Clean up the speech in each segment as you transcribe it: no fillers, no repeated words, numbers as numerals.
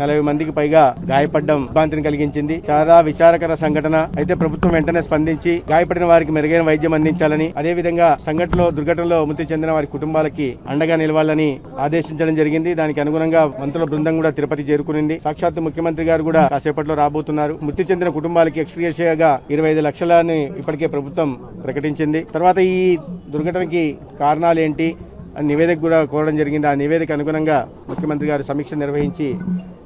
40 మందికి పైగా గాయపడడం ఇబ్బందిని కలిగించింది. చాలా విచారకర సంఘటన. అయితే ప్రభుత్వం వెంటనే స్పందించి గాయపడిన వారికి మెరుగైన వైద్యం అందించాలని, అదేవిధంగా దుర్ఘటనలో మృతి చెందిన వారి కుటుంబాలకి అండగా నిలవాలని ఆదేశించడం జరిగింది. దానికి అనుగుణంగా మంత్రుల బృందం కూడా తిరుపతి చేరుకునింది. సాక్షాత్తు ముఖ్యమంత్రి గారు కూడా కాసేపట్లో రాబోతున్నారు. మృతి చెందిన కుటుంబాలకి ఎక్స్గ్రేషియాగా 25 లక్షలని ఇప్పటికే ప్రభుత్వం ప్రకటించింది. తర్వాత ఈ దుర్ఘటనకి కారణాలు ఏంటి అని నివేదిక కూడా కోరడం జరిగింది. ఆ నివేదిక అనుగుణంగా ముఖ్యమంత్రి గారు సమీక్ష నిర్వహించి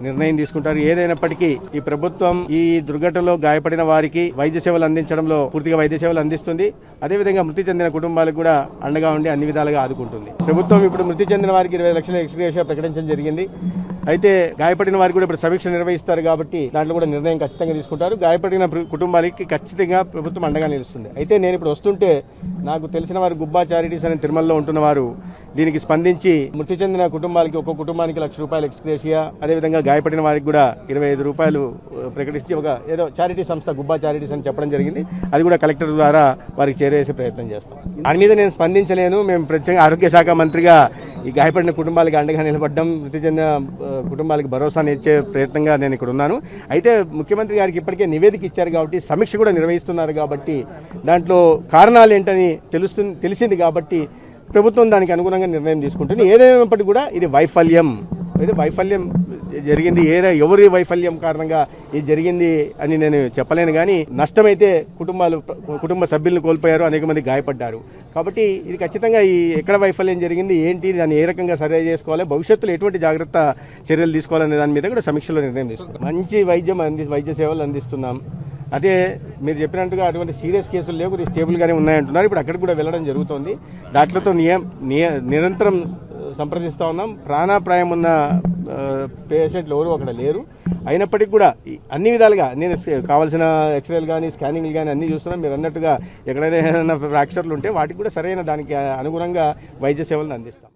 నిర్ణయం తీసుకుంటారు. ఏదైనప్పటికీ ఈ ప్రభుత్వం ఈ దుర్ఘటనలో గాయపడిన వారికి వైద్య సేవలు అందించడంలో పూర్తిగా వైద్య సేవలు అందిస్తుంది. అదేవిధంగా మృతి చెందిన కుటుంబాలకు కూడా అండగా ఉండి అన్ని విధాలుగా ఆదుకుంటుంది. ప్రభుత్వం ఇప్పుడు మృతి చెందిన వారికి 20 లక్షల ఎక్స్గ్రేషియా ప్రకటించడం జరిగింది. అయితే గాయపడిన వారికి కూడా ఇప్పుడు సమీక్ష నిర్వహిస్తారు కాబట్టి దాంట్లో కూడా నిర్ణయం ఖచ్చితంగా తీసుకుంటారు. గాయపడిన కుటుంబాలకి ఖచ్చితంగా ప్రభుత్వం అండగా నిలుస్తుంది. అయితే నేను ఇప్పుడు వస్తుంటే నాకు తెలిసిన వారు గుబ్బా చారిటీస్ అనే తిరుమలలో ఉంటున్న వారు దీనికి స్పందించి మృతి చెందిన కుటుంబాలకి ఒక్కొక్క కుటుంబానికి ₹1,00,000 ఎక్స్గ్రేషియా, అదేవిధంగా గాయపడిన వారికి కూడా ₹25 ప్రకటించి ఒక ఏదో చారిటీ సంస్థ గుబ్బా చారిటీస్ అని చెప్పడం జరిగింది. అది కూడా కలెక్టర్ ద్వారా వారికి చేరవేసే ప్రయత్నం చేస్తాం. దాని మీద నేను స్పందించలేను. మేము ప్రత్యేకంగా ఆరోగ్య శాఖ మంత్రిగా ఈ గాయపడిన కుటుంబాలకి అండగా నిలబడ్డం, మృతి చెందిన కుటుంబాలకు భరోసాని ఇచ్చే ప్రయత్నంగా నేను ఇక్కడ ఉన్నాను. అయితే ముఖ్యమంత్రి గారికి ఇప్పటికే నివేదిక ఇచ్చారు కాబట్టి సమీక్ష కూడా నిర్వహిస్తున్నారు కాబట్టి దాంట్లో కారణాలు ఏంటని తెలిసింది కాబట్టి ప్రభుత్వం దానికి అనుగుణంగా నిర్ణయం తీసుకుంటుంది. ఏదైనప్పటికీ కూడా ఇది వైఫల్యం జరిగింది. ఎవరి వైఫల్యం కారణంగా ఇది జరిగింది అని నేను చెప్పలేను. కానీ నష్టమైతే కుటుంబ సభ్యులను కోల్పోయారు, అనేక మంది గాయపడ్డారు. కాబట్టి ఇది ఖచ్చితంగా ఎక్కడ వైఫల్యం జరిగింది, ఏంటి, దాన్ని ఏ రకంగా సరి చేసుకోవాలి, భవిష్యత్తులో ఎటువంటి జాగ్రత్త చర్యలు తీసుకోవాలనే దాని మీద కూడా సమీక్షలో నిర్ణయం తీసుకుంటాం. మంచి వైద్య సేవలు అందిస్తున్నాం. అదే మీరు చెప్పినట్టుగా అటువంటి సీరియస్ కేసులు లేవు, స్టేబుల్గానే ఉన్నాయంటున్నారు. ఇప్పుడు అక్కడికి కూడా వెళ్ళడం జరుగుతుంది. దాంట్లతో నిరంతరం సంప్రదిస్తూ ఉన్నాం. ప్రాణాపాయం ఉన్న పేషెంట్లు ఎవరు అక్కడ లేరు. అయినప్పటికీ కూడా అన్ని విధాలుగా నేను కావాల్సిన ఎక్స్రేలు కానీ స్కానింగ్లు కానీ అన్నీ చూస్తున్నాం. మీరు అన్నట్టుగా ఎక్కడైనా ఫ్రాక్చర్లు ఉంటే వాటికి కూడా సరైన దానికి అనుగుణంగా వైద్య సేవలను అందిస్తాం.